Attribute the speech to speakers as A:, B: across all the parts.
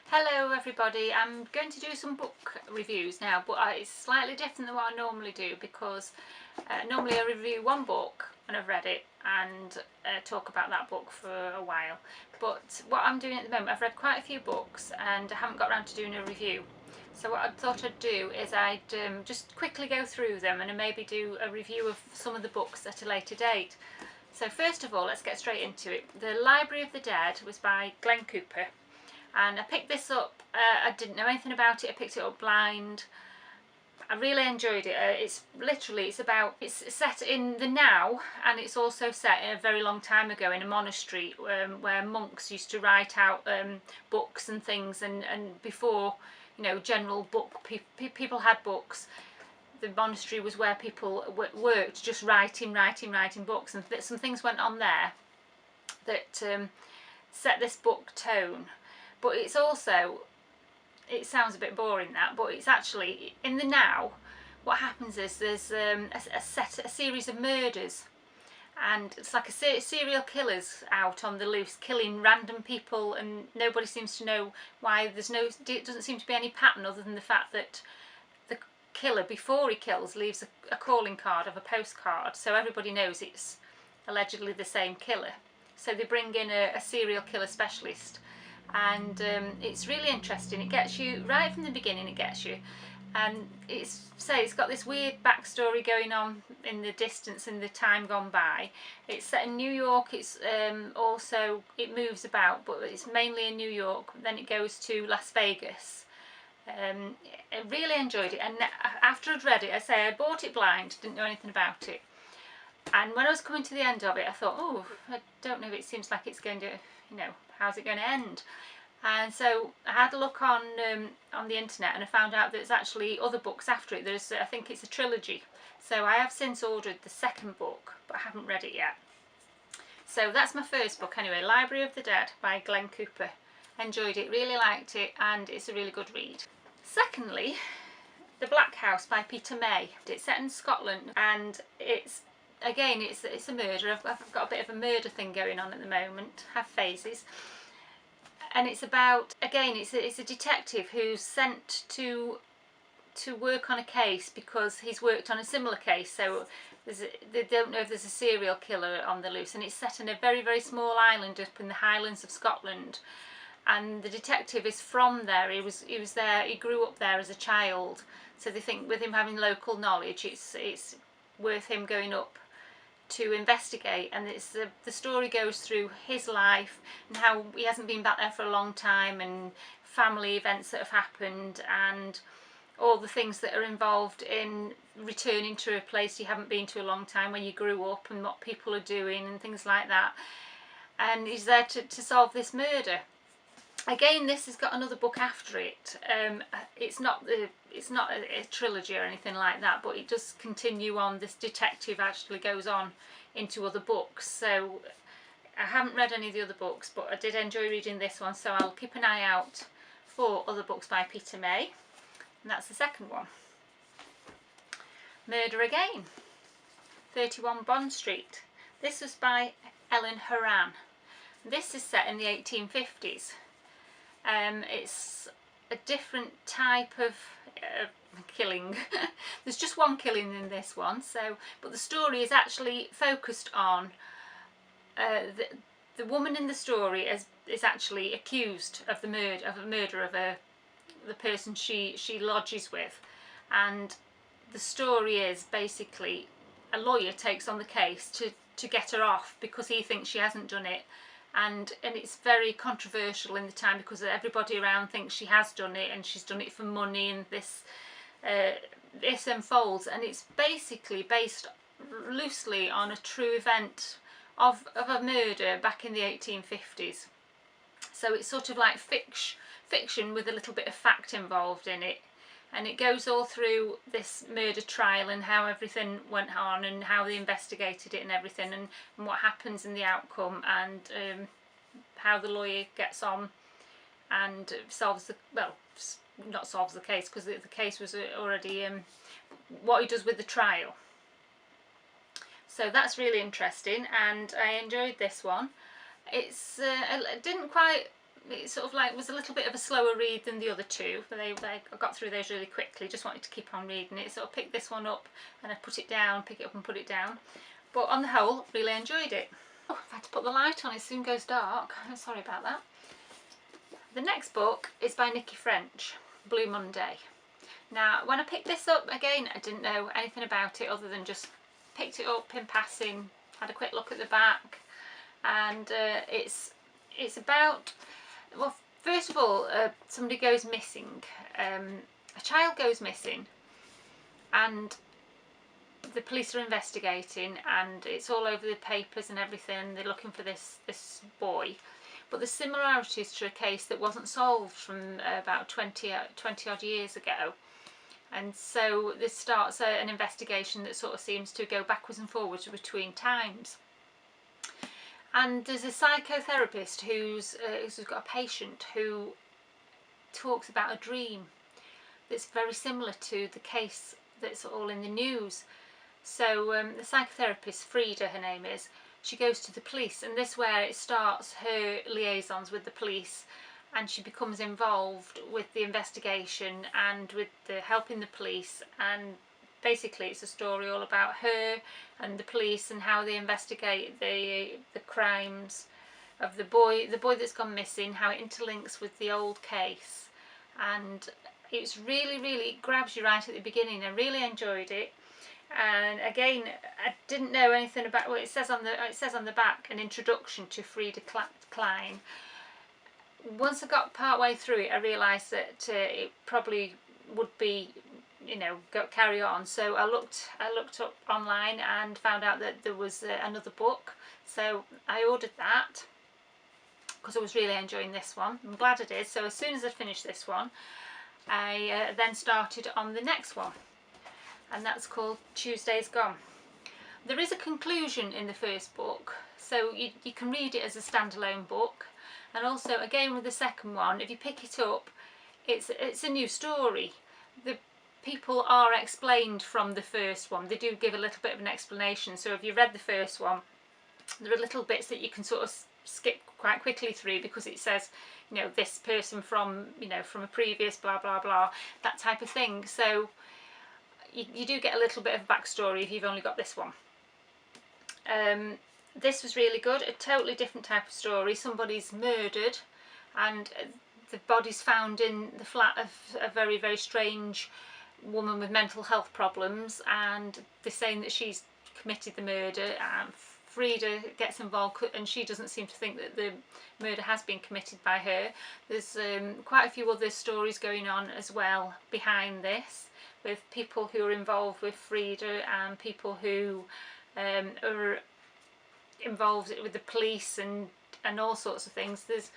A: Hello everybody, I'm going to do some book reviews now, but it's slightly different than what I normally do because normally I review one book when I've read it and talk about that book for a while. But what I'm doing at the moment, I've read quite a few books and I haven't got around to doing a review. So what I thought I'd do is I'd just quickly go through them and maybe do a review of some of the books at a later date. So first of all, let's get straight into it. The Library of the Dead was by Glenn Cooper. And I picked this up, I didn't know anything about it, I picked it up blind. I really enjoyed it. It's set in the now, and it's also set in a very long time ago in a monastery where monks used to write out books and things, and before, you know, general book, people had books. The monastery was where people worked just writing books, and some things went on there that set this book tone. But it's also, it sounds a bit boring that, but it's actually, in the now, what happens is there's a series of murders, and it's like a serial killer's out on the loose, killing random people, and nobody seems to know why. It doesn't seem to be any pattern other than the fact that the killer, before he kills, leaves a calling card of a postcard, so everybody knows it's allegedly the same killer. So they bring in a serial killer specialist. And it's really interesting. It gets you right from the beginning. It gets you, and it's got this weird backstory going on in the distance in the time gone by. It's set in New York. It's also, it moves about, but it's mainly in New York. Then it goes to Las Vegas. I really enjoyed it, and after I'd read it, I bought it blind, didn't know anything about it. And when I was coming to the end of it, I thought, oh, I don't know if it seems like it's going to, you know, how's it going to end? And so I had a look on the internet, and I found out there's actually other books after it. I think it's a trilogy. So I have since ordered the second book, but I haven't read it yet. So that's my first book anyway, Library of the Dead by Glenn Cooper. Enjoyed it, really liked it, and it's a really good read. Secondly, The Black House by Peter May. It's set in Scotland, and it's a murder. I've got a bit of a murder thing going on at the moment, have phases. And it's about, again, it's a detective who's sent to work on a case because he's worked on a similar case. So they don't know if there's a serial killer on the loose, and it's set in a very, very small island up in the Highlands of Scotland. And the detective is from there. He was there. He grew up there as a child. So they think with him having local knowledge, it's worth him going up to investigate. And the story goes through his life and how he hasn't been back there for a long time, and family events that have happened, and all the things that are involved in returning to a place you haven't been to a long time when you grew up, and what people are doing and things like that. And he's there to solve this murder. Again, this has got another book after it. It's not a trilogy or anything like that, but it does continue on. This detective actually goes on into other books. So I haven't read any of the other books, but I did enjoy reading this one, so I'll keep an eye out for other books by Peter May. And that's the second one. Murder Again, 31 Bond Street. This was by Ellen Horan. This is set in the 1850s. It's a different type of killing. There's just one killing in this one, but the story is actually focused on the woman in the story is actually accused of the murder of the person she lodges with, and the story is basically a lawyer takes on the case to get her off because he thinks she hasn't done it. And it's very controversial in the time because everybody around thinks she has done it, and she's done it for money, and this unfolds, and it's basically based loosely on a true event of a murder back in the 1850s. So it's sort of like fiction with a little bit of fact involved in it, and it goes all through this murder trial and how everything went on and how they investigated it and everything, and what happens in the outcome, and how the lawyer gets on and not solves the case because the case was already what he does with the trial. So that's really interesting, and I enjoyed this one. It didn't quite it sort of like was a little bit of a slower read than the other two, but I got through those really quickly. Just wanted to keep on reading it, so I picked this one up and I put it down, pick it up and put it down. But on the whole, really enjoyed it. Oh, I've had to put the light on, it soon goes dark. I'm sorry about that. The next book is by Nikki French, Blue Monday. Now, when I picked this up, again, I didn't know anything about it other than just picked it up in passing, had a quick look at the back, and it's about, well, first of all, somebody goes missing. A child goes missing, and the police are investigating, and it's all over the papers and everything. They're looking for this boy, but the similarities to a case that wasn't solved from about 20 odd years ago. And so this starts an investigation that sort of seems to go backwards and forwards between times. And there's a psychotherapist who's got a patient who talks about a dream that's very similar to the case that's all in the news. So the psychotherapist, Frida, her name is, she goes to the police, and this is where it starts her liaisons with the police, and she becomes involved with the investigation and with the helping the police. And basically it's a story all about her and the police and how they investigate the crimes of the boy that's gone missing, how it interlinks with the old case. And it's really grabs you right at the beginning. I really enjoyed it. And again, I didn't know anything about, well, it says on the back, an introduction to Frida Klein. Once I got part way through it, I realised that it probably would be, you know, carry on. So I looked up online and found out that there was another book. So I ordered that because I was really enjoying this one. I'm glad I did. So as soon as I finished this one, I then started on the next one, and that's called Tuesday's Gone. There is a conclusion in the first book, so you can read it as a standalone book. And also, again, with the second one, if you pick it up, it's a new story. The people are explained from the first one. They do give a little bit of an explanation. So if you read the first one, there are little bits that you can sort of skip quite quickly through, because it says, you know, this person from, you know, from a previous blah blah blah, that type of thing. So you do get a little bit of a backstory if you've only got this one. This was really good, a totally different type of story. Somebody's murdered and the body's found in the flat of a very strange woman with mental health problems, and they're saying that she's committed the murder, and Frida gets involved, and she doesn't seem to think that the murder has been committed by her. There's quite a few other stories going on as well behind this, with people who are involved with Frida and people who are involved with the police and all sorts of things. There's,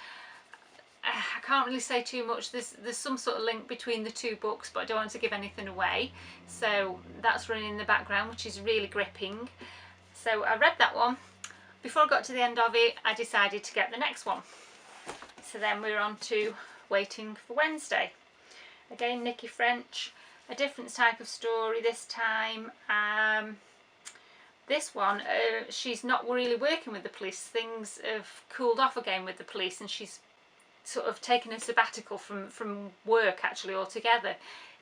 A: I can't really say too much. There's some sort of link between the two books, but I don't want to give anything away. So that's running in the background, which is really gripping. So I read that one. Before I got to the end of it, I decided to get the next one. So then we're on to Waiting for Wednesday. Again, Nikki French, a different type of story this time. This one, she's not really working with the police. Things have cooled off again with the police, and she's sort of taken a sabbatical from work actually altogether.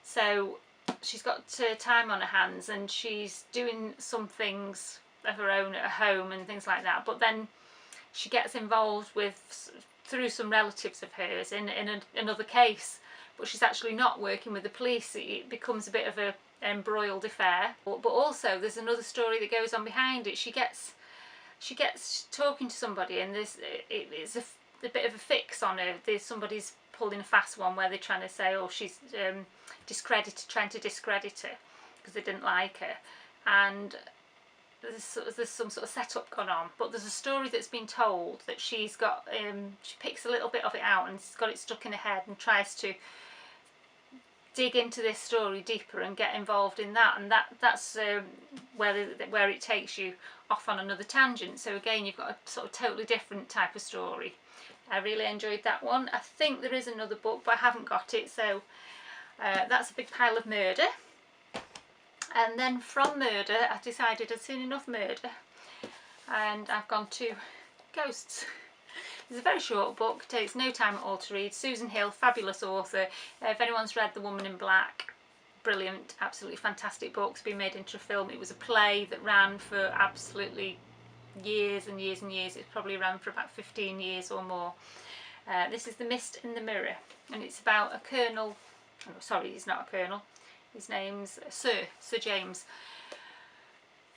A: So she's got time on her hands, and she's doing some things of her own at home and things like that. But then she gets involved with, through some relatives of hers, in another case. But she's actually not working with the police. It becomes a bit of a embroiled affair. But also there's another story that goes on behind it. She gets talking to somebody, and it's a bit of a fix on her. Somebody's pulling a fast one where they're trying to say, oh, she's trying to discredit her because they didn't like her, and there's some sort of setup going on. But there's a story that's been told that she's got, she picks a little bit of it out and she's got it stuck in her head and tries to dig into this story deeper and get involved in that, and that's where it takes you off on another tangent. So again, you've got a sort of totally different type of story. I really enjoyed that one. I think there is another book, but I haven't got it. So that's A Big Pile of Murder. And then from murder, I decided I'd seen enough murder, and I've gone to ghosts. It's a very short book, takes no time at all to read. Susan Hill, fabulous author. If anyone's read The Woman in Black, brilliant, absolutely fantastic book. It's been made into a film. It was a play that ran for absolutely years and years and years. It's probably ran for about 15 years or more. This is The Mist in the Mirror, and it's about a colonel. Oh, sorry, he's not a colonel. His name's Sir James,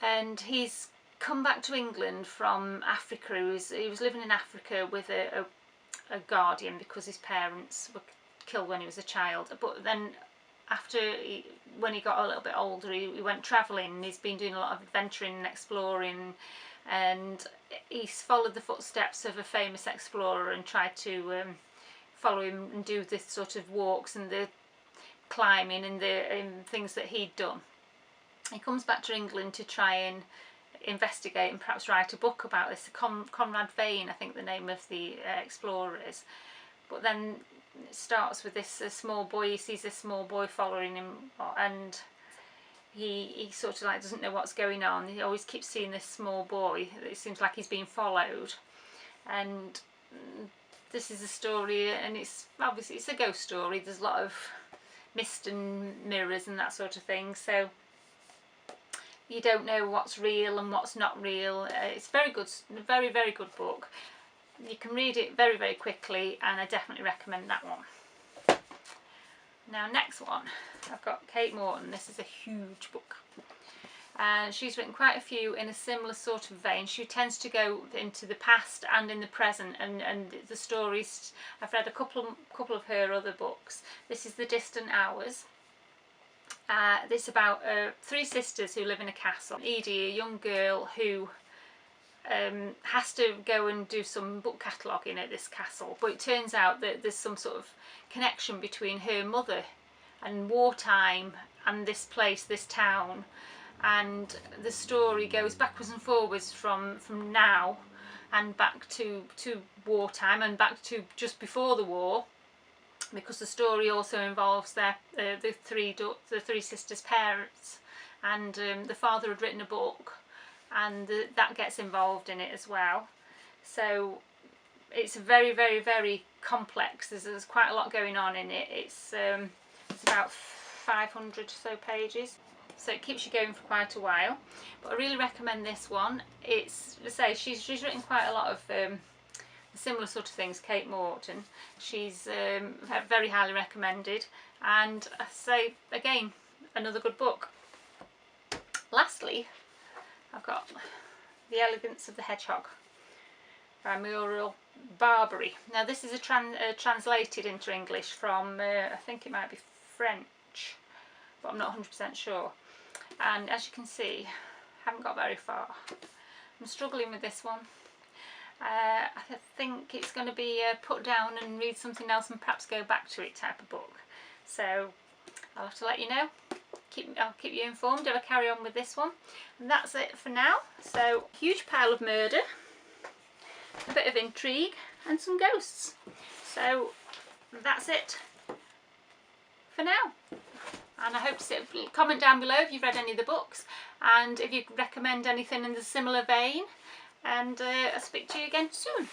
A: and he's come back to England from Africa. He was living in Africa with a guardian because his parents were killed when he was a child. But then when he got a little bit older, he went travelling. He's been doing a lot of adventuring and exploring, and he's followed the footsteps of a famous explorer and tried to follow him and do this sort of walks and the climbing and the things that he'd done. He comes back to England to try and investigate and perhaps write a book about this. Conrad Vane, I think the name of the explorer is. But then it starts with this small boy. He sees this small boy following him, and he sort of like doesn't know what's going on. He always keeps seeing this small boy. It seems like he's being followed, and this is a story, and it's obviously it's a ghost story. There's a lot of mist and mirrors and that sort of thing, so you don't know what's real and what's not real. It's very good, very good book. You can read it very quickly, and I definitely recommend that one. Now next one, I've got Kate Morton. This is a huge book, and she's written quite a few in a similar sort of vein. She tends to go into the past and in the present, and the stories. I've read a couple of her other books. This is The Distant Hours. This is about three sisters who live in a castle. Edie, a young girl who has to go and do some book cataloguing at this castle, but it turns out that there's some sort of connection between her mother and wartime and this place, this town, and the story goes backwards and forwards from now and back to wartime and back to just before the war, because the story also involves the three sisters' parents, and the father had written a book, and that gets involved in it as well. So it's very complex. There's quite a lot going on in it. It's about 500 or so pages, so it keeps you going for quite a while. But I really recommend this one. It's, as I say, she's written quite a lot of similar sort of things. Kate Morton. She's very highly recommended, and I say again, another good book. Lastly, I've got The Elegance of the Hedgehog by Muriel Barbary. Now this is translated into English from I think it might be French, but I'm not 100% sure. And as you can see, I haven't got very far. I'm struggling with this one. I think it's going to be put down and read something else and perhaps go back to it type of book. So I'll have to let you know. I'll keep you informed if I carry on with this one. And that's it for now. So, huge pile of murder, a bit of intrigue, and some ghosts. So that's it for now. And I hope to see, comment down below if you've read any of the books, and if you recommend anything in the similar vein. And I'll speak to you again soon.